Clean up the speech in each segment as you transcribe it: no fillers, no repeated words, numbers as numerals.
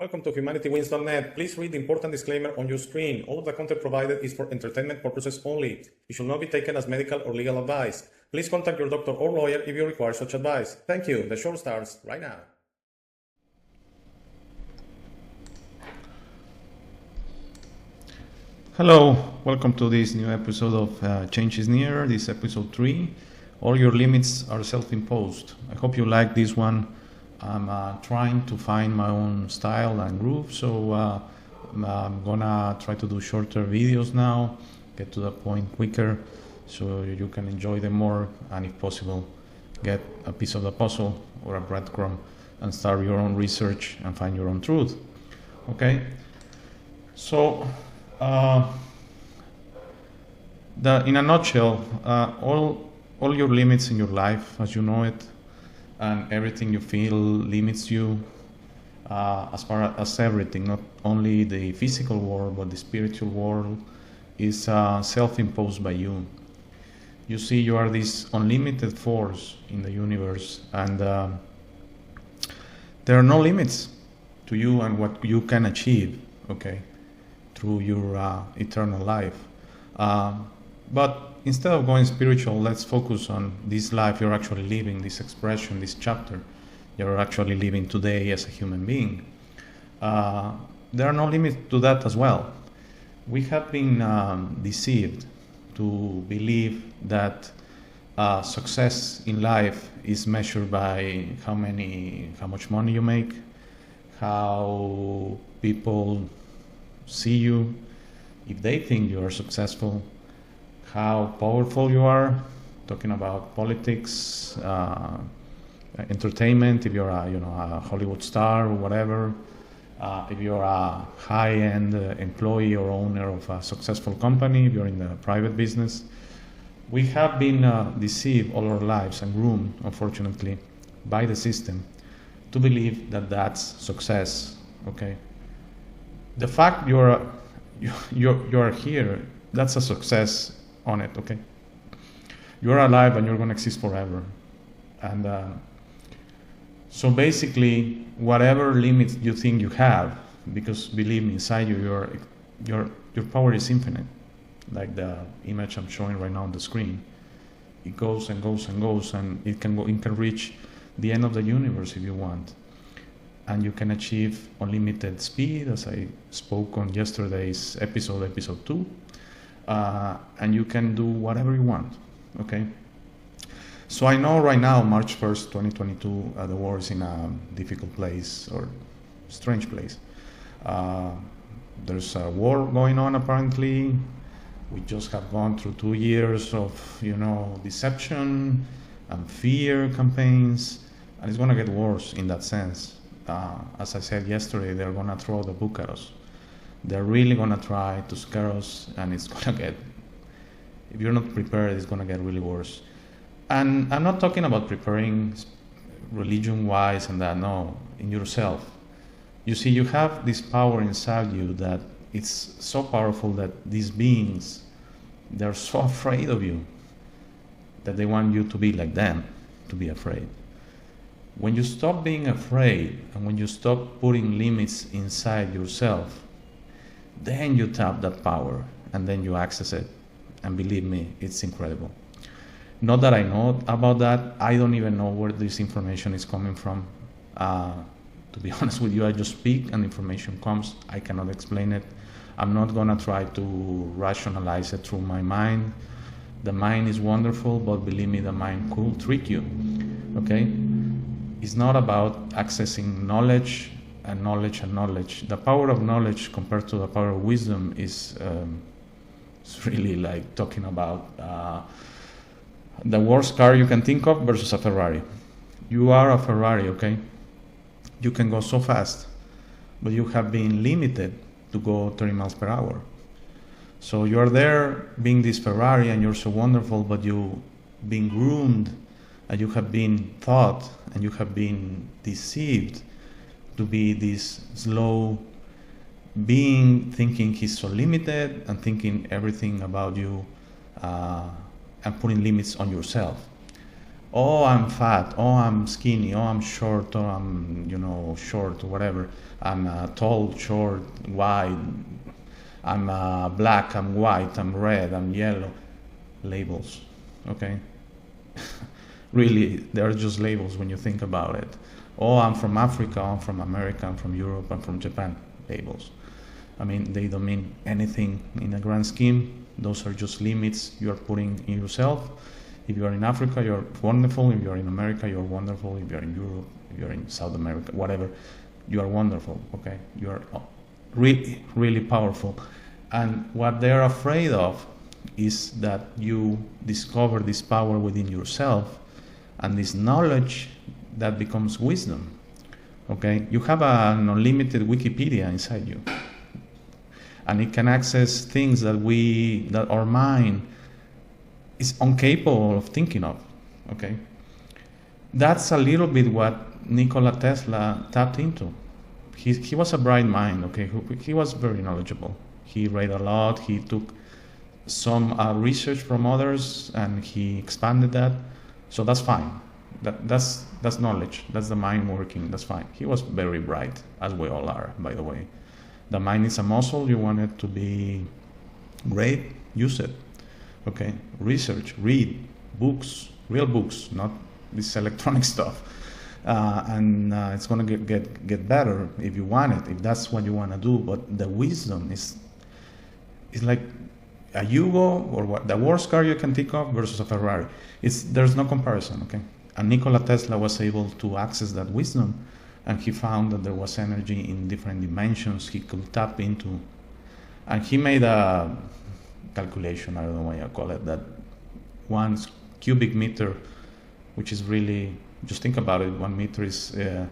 Welcome to HumanityWins.net. Please read the important disclaimer on your screen. All of the content provided is for entertainment purposes only. It should not be taken as medical or legal advice. Please contact your doctor or lawyer if you require such advice. Thank you. The show starts right now. Hello, welcome to this new episode of Change is Near. This is episode 3. All your limits are self-imposed. I hope you like this one. I'm trying to find my own style and groove, so I'm gonna try to do shorter videos now, get to the point quicker, so you can enjoy them more, and if possible, get a piece of the puzzle or a breadcrumb and start your own research and find your own truth. Okay? So, in a nutshell, all your limits in your life, as you know it, and everything you feel limits you, as far as everything, not only the physical world, but the spiritual world, is self-imposed by you. You see, you are this unlimited force in the universe, and there are no limits to you and what you can achieve, okay, through your eternal life. But instead of going spiritual, let's focus on this life you're actually living, this expression, this chapter you're actually living today as a human being. There are no limits to that as well. We have been deceived to believe that success in life is measured by how much money you make, how people see you, if they think you are successful, how powerful you are, talking about politics, entertainment, if you're a Hollywood star or whatever, if you're a high-end employee or owner of a successful company, if you're in the private business. We have been deceived all our lives and groomed, unfortunately, by the system to believe that that's success, okay? The fact you are here, that's a success on it, okay? You're alive and you're going to exist forever. And so basically, whatever limits you think you have, because believe me, inside you, your power is infinite. Like the image I'm showing right now on the screen. It goes and goes and goes, and it can reach the end of the universe if you want. And you can achieve unlimited speed, as I spoke on yesterday's episode 2. And you can do whatever you want, okay? So I know right now, March 1st, 2022, the war is in a difficult place, or strange place. There's a war going on, apparently. We just have gone through 2 years of, deception and fear campaigns, and it's gonna get worse in that sense. As I said yesterday, they're gonna throw the book at us. They're really gonna try to scare us, and it's gonna get, if you're not prepared, it's gonna get really worse. And I'm not talking about preparing religion-wise and that, no, in yourself. You see, you have this power inside you that it's so powerful that these beings, they're so afraid of you that they want you to be like them, to be afraid. When you stop being afraid and when you stop putting limits inside yourself, then you tap that power and then you access it. And believe me, it's incredible. Not that I know about that. I don't even know where this information is coming from. To be honest with you, I just speak and information comes. I cannot explain it. I'm not going to try to rationalize it through my mind. The mind is wonderful, but believe me, the mind could trick you. Okay? It's not about accessing knowledge and knowledge and knowledge. The power of knowledge compared to the power of wisdom is it's really like talking about the worst car you can think of versus a Ferrari. You are a Ferrari, okay? You can go so fast, but you have been limited to go 30 miles per hour. So you're there being this Ferrari and you're so wonderful, but you've been groomed and you have been taught and you have been deceived to be this slow being, thinking he's so limited and thinking everything about you and putting limits on yourself. Oh, I'm fat. Oh, I'm skinny. Oh, I'm short. Oh, I'm, short, whatever. I'm tall, short, wide. I'm black. I'm white. I'm red. I'm yellow. Labels. Okay? Really, they're just labels when you think about it. Oh, I'm from Africa. I'm from America. I'm from Europe. I'm from Japan. Labels. I mean, they don't mean anything in a grand scheme. Those are just limits you're putting in yourself. If you're in Africa, you're wonderful. If you're in America, you're wonderful. If you're in Europe, if you're in South America, whatever, you are wonderful, okay? You're really, really powerful. And what they're afraid of is that you discover this power within yourself and this knowledge that becomes wisdom, okay? You have an unlimited Wikipedia inside you. And it can access things that our mind is incapable of thinking of, okay? That's a little bit what Nikola Tesla tapped into. He was a bright mind, okay? He was very knowledgeable. He read a lot. He took some research from others and he expanded that. So that's fine. That's knowledge. That's the mind working. That's fine. He was very bright, as we all are, by the way. The mind is a muscle. You want it to be great, use it. Okay, research, read books, real books, not this electronic stuff, and it's gonna get better if you want it, if that's what you want to do. But the wisdom is like a Yugo or what the worst car you can think of versus a Ferrari. There's no comparison. Okay, and Nikola Tesla was able to access that wisdom, and he found that there was energy in different dimensions he could tap into, and he made a calculation, I don't know why I call it that, 1 cubic meter, which is really, just think about it, 1 meter is, a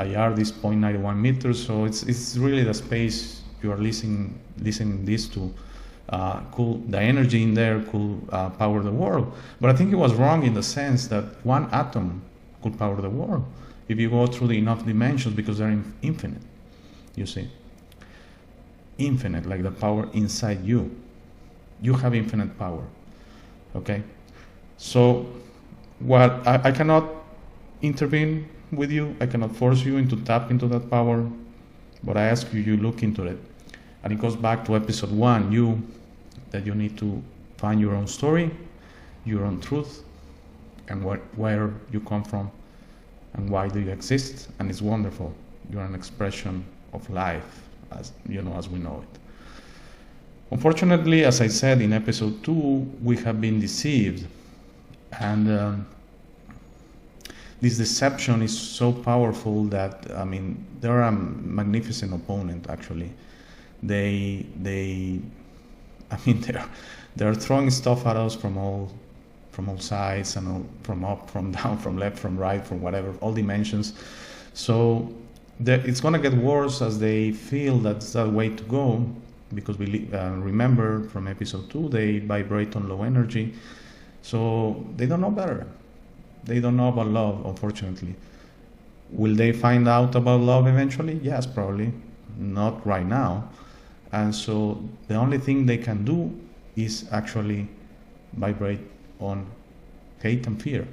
yard is 0.91 meters, so it's really the space you are listening this to. The energy in there could power the world. But I think it was wrong in the sense that 1 atom could power the world if you go through the enough dimensions, because they're infinite, you see. Infinite, like the power inside you. You have infinite power, okay? So what I cannot intervene with you. I cannot force you into tap into that power, but I ask you look into it. And it goes back to episode 1, that you need to find your own story, your own truth, and where you come from, and why do you exist. And it's wonderful. You're an expression of life, as we know it. Unfortunately, as I said in episode 2, we have been deceived, and this deception is so powerful that, they're a magnificent opponent. Actually, they're throwing stuff at us from all sides, and from up, from down, from left, from right, from whatever, all dimensions. So it's gonna get worse as they feel that's the way to go. Because we remember from episode 2, they vibrate on low energy, so they don't know better. They don't know about love, unfortunately. Will they find out about love eventually? Yes, probably. Not right now. And so the only thing they can do is actually vibrate on hate and fear.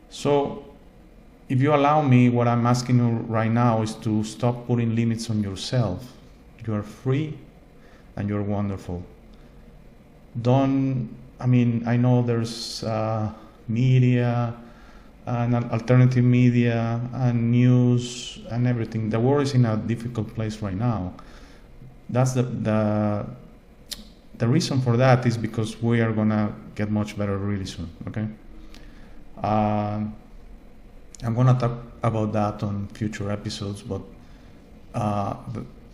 So if you allow me, what I'm asking you right now is to stop putting limits on yourself. You are free and you're wonderful. I know there's media and alternative media and news and everything. The world is in a difficult place right now. That's the reason for that is because we are gonna get much better really soon, okay? I'm gonna talk about that on future episodes, but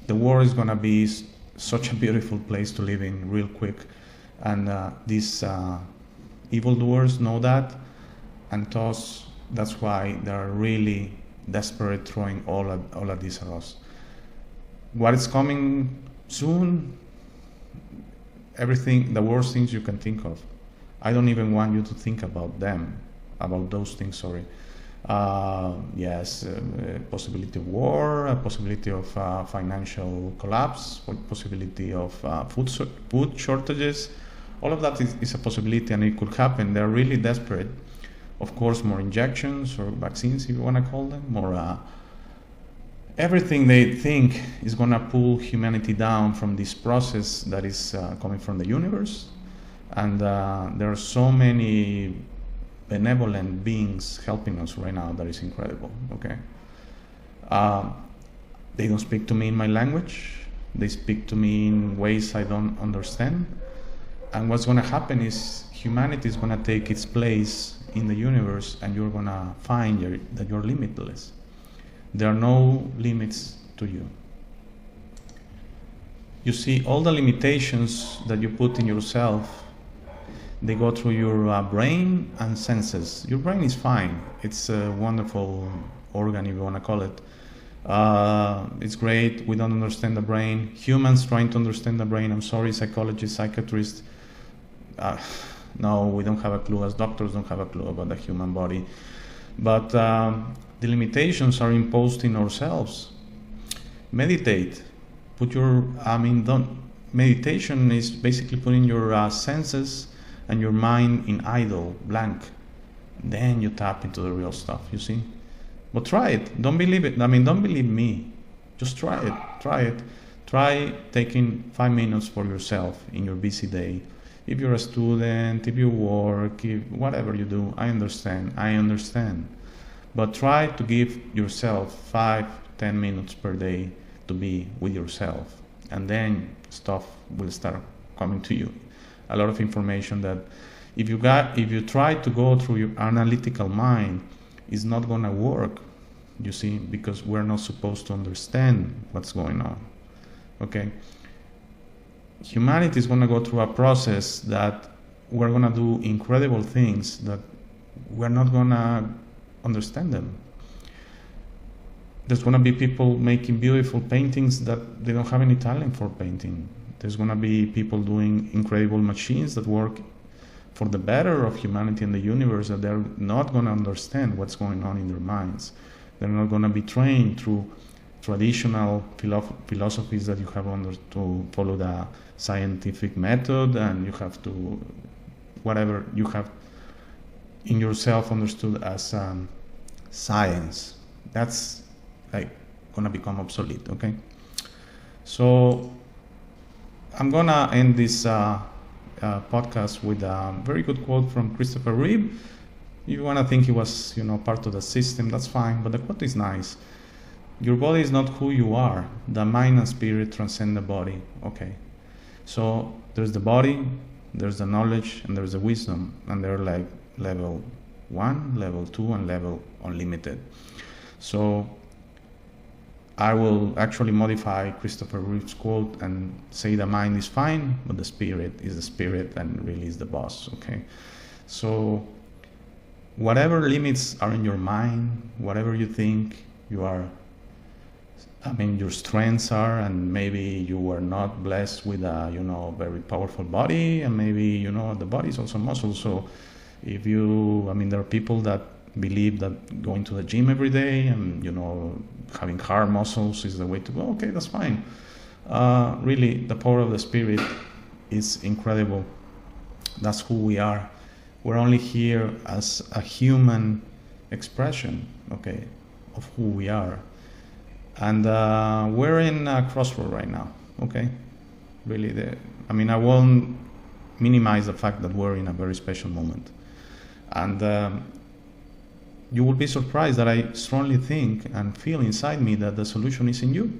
the world is going to be such a beautiful place to live in real quick, and these evildoers know that, and thus that's why they're really desperate, throwing all of this at us. What is coming soon? Everything, the worst things you can think of. I don't even want you to think about those things, sorry. Possibility of war, a possibility of financial collapse, possibility of food shortages. All of that is a possibility, and it could happen. They're really desperate. Of course, more injections or vaccines, if you want to call them, more everything they think is going to pull humanity down from this process that is coming from the universe. And there are so many benevolent beings helping us right now that is incredible, okay? They don't speak to me in my language. They speak to me in ways I don't understand. And what's going to happen is humanity is going to take its place in the universe, and you're going to find that you're limitless. There are no limits to you. You see, all the limitations that you put in yourself, they go through your brain and senses. Your brain is fine. It's a wonderful organ, if you want to call it. It's great. We don't understand the brain. Humans trying to understand the brain. I'm sorry, psychologists, psychiatrists. No, we don't have a clue. As doctors, don't have a clue about the human body. But the limitations are imposed in ourselves. Meditate. Meditation is basically putting your senses and your mind in idle, blank. Then you tap into the real stuff, you see? But try it. Don't believe it. Don't believe me. Just try it. Try it. Try taking 5 minutes for yourself in your busy day. If you're a student, if you work, whatever you do, I understand. But try to give yourself 5-10 minutes per day to be with yourself. And then stuff will start coming to you. A lot of information that if you try to go through your analytical mind, it's not going to work, you see, because we're not supposed to understand what's going on. Okay? Humanity is going to go through a process that we're going to do incredible things that we're not going to understand them. There's going to be people making beautiful paintings that they don't have any talent for painting. There's going to be people doing incredible machines that work for the better of humanity and the universe, that they're not going to understand what's going on in their minds. They're not going to be trained through traditional philosophies that you have to follow the scientific method, and you have to, whatever you have in yourself understood as science. That's like going to become obsolete, okay? So I'm going to end this podcast with a very good quote from Christopher Reeve. If you want to think he was, part of the system, that's fine, but the quote is nice. Your body is not who you are. The mind and spirit transcend the body. Okay. So there's the body, there's the knowledge, and there's the wisdom, and they're like level 1, level 2, and level unlimited. So I will actually modify Christopher Reeve's quote and say the mind is fine, but the spirit is the spirit and really is the boss, okay? So whatever limits are in your mind, whatever you think you are, your strengths are, and maybe you are not blessed with a, very powerful body, and maybe, the body is also muscle. So if you, there are people that believe that going to the gym every day and, having hard muscles is the way to go. Okay, that's fine. Really, the power of the spirit is incredible. That's who we are. We're only here as a human expression, okay, of who we are. And we're in a crossroad right now, okay? Really, I won't minimize the fact that we're in a very special moment. And you will be surprised that I strongly think and feel inside me that the solution is in you.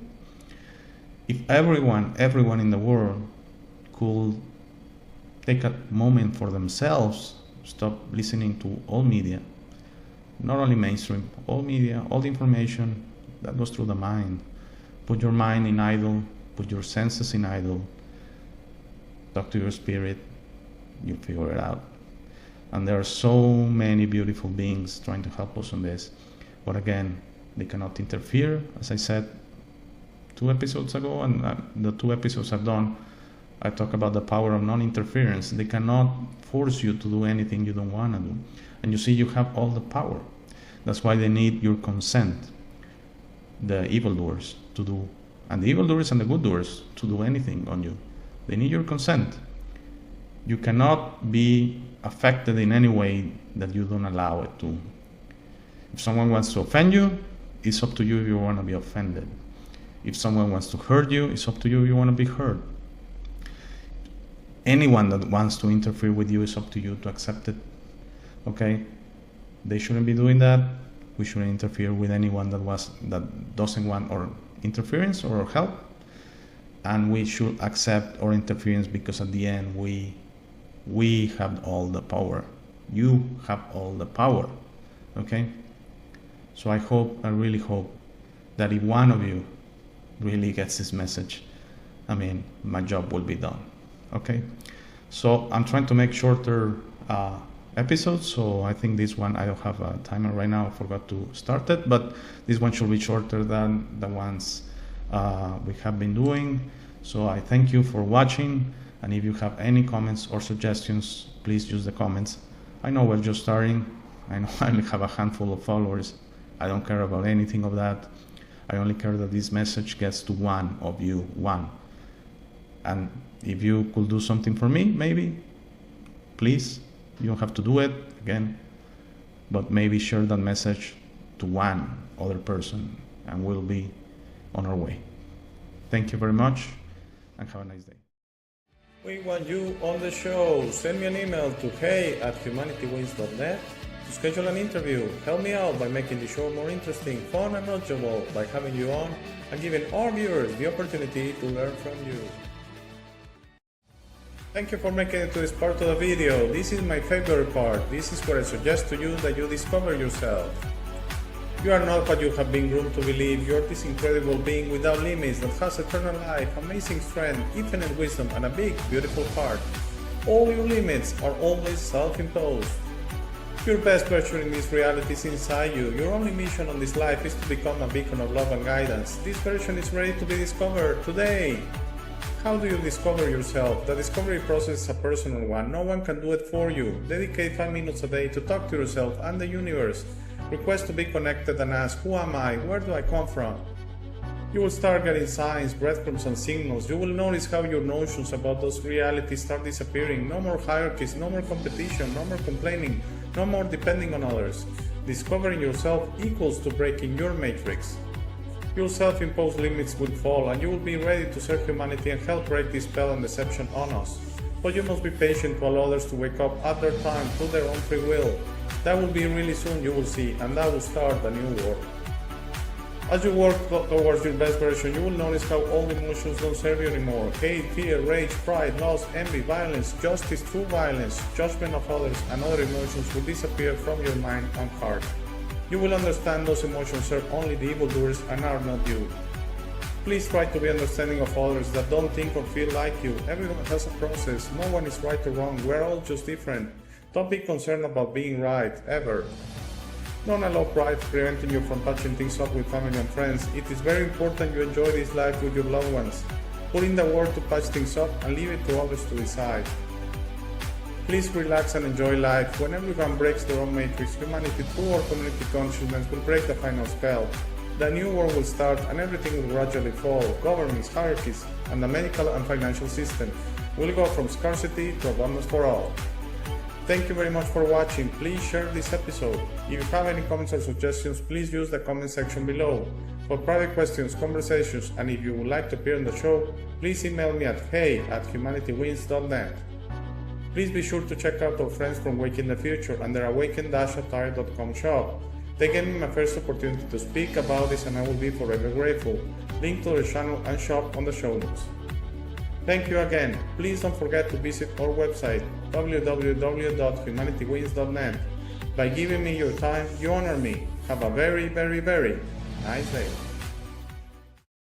If everyone in the world could take a moment for themselves, stop listening to all media, not only mainstream, all media, all the information that goes through the mind. Put your mind in idle, put your senses in idle, talk to your spirit, you'll figure it out. And there are so many beautiful beings trying to help us on this. But again, they cannot interfere. As I said 2 episodes ago, and the 2 episodes I've done, I talk about the power of non-interference. They cannot force you to do anything you don't want to do. And you see, you have all the power. That's why they need your consent, the evildoers to do, and the evildoers and the good doers to do anything on you. They need your consent. You cannot be affected in any way that you don't allow it to. If someone wants to offend you, it's up to you if you want to be offended. If someone wants to hurt you, it's up to you if you want to be hurt. Anyone that wants to interfere with you, it's up to you to accept it. Okay? They shouldn't be doing that. We shouldn't interfere with anyone that doesn't want our interference or our help. And we should accept our interference because at the end we have all the power. You have all the power. Okay? So I really hope that if one of you really gets this message, my job will be done. Okay? So I'm trying to make shorter episodes, so I think this one, I don't have a timer right now, I forgot to start it, but this one should be shorter than the ones we have been doing. So I thank you for watching, and if you have any comments or suggestions, please use the comments. I know we're just starting. I know I only have a handful of followers. I don't care about anything of that. I only care that this message gets to one of you, one. And if you could do something for me, maybe, please, you don't have to do it, again, but maybe share that message to one other person, and we'll be on our way. Thank you very much, and have a nice day. We want you on the show. Send me an email to hey@humanitywins.net to schedule an interview. Help me out by making the show more interesting, fun, and knowledgeable by having you on and giving our viewers the opportunity to learn from you. Thank you for making it to this part of the video. This is my favorite part. This is where I suggest to you that you discover yourself. You are not what you have been groomed to believe. You are this incredible being without limits that has eternal life, amazing strength, infinite wisdom, and a big, beautiful heart. All your limits are always self-imposed. Your best version in this reality is inside you. Your only mission on this life is to become a beacon of love and guidance. This version is ready to be discovered today. How do you discover yourself? The discovery process is a personal one. No one can do it for you. Dedicate 5 minutes a day to talk to yourself and the universe. Request to be connected and ask, who am I? Where do I come from? You will start getting signs, breadcrumbs, and signals. You will notice how your notions about those realities start disappearing. No more hierarchies, no more competition, no more complaining, no more depending on others. Discovering yourself equals to breaking your matrix. Your self-imposed limits will fall, and you will be ready to serve humanity and help break this spell and deception on us. But you must be patient to allow others to wake up at their time through their own free will. That will be really soon, you will see, and that will start a new world. As you work towards your best version, you will notice how all emotions don't serve you anymore. Hate, fear, rage, pride, loss, envy, violence, justice, true violence, judgment of others, and other emotions will disappear from your mind and heart. You will understand those emotions serve only the evildoers and are not you. Please try to be understanding of others that don't think or feel like you. Everyone has a process. No one is right or wrong. We're all just different. Don't be concerned about being right, ever. Don't allow pride preventing you from patching things up with family and friends. It is very important you enjoy this life with your loved ones. Put in the work to patch things up and leave it to others to decide. Please relax and enjoy life. When everyone breaks their own matrix, humanity through our community consciousness will break the final spell. The new world will start and everything will gradually fall. Governments, hierarchies, and the medical and financial system will go from scarcity to abundance for all. Thank you very much for watching. Please share this episode. If you have any comments or suggestions, please use the comment section below. For private questions, conversations, and if you would like to appear on the show, please email me at hey@humanitywins.net. Please be sure to check out our friends from Waking the Future and their awaken-attire.com shop. They gave me my first opportunity to speak about this and I will be forever grateful. Link to their channel and shop on the show notes. Thank you again. Please don't forget to visit our website www.humanitywins.net. By giving me your time, you honor me. Have a very, very, very nice day.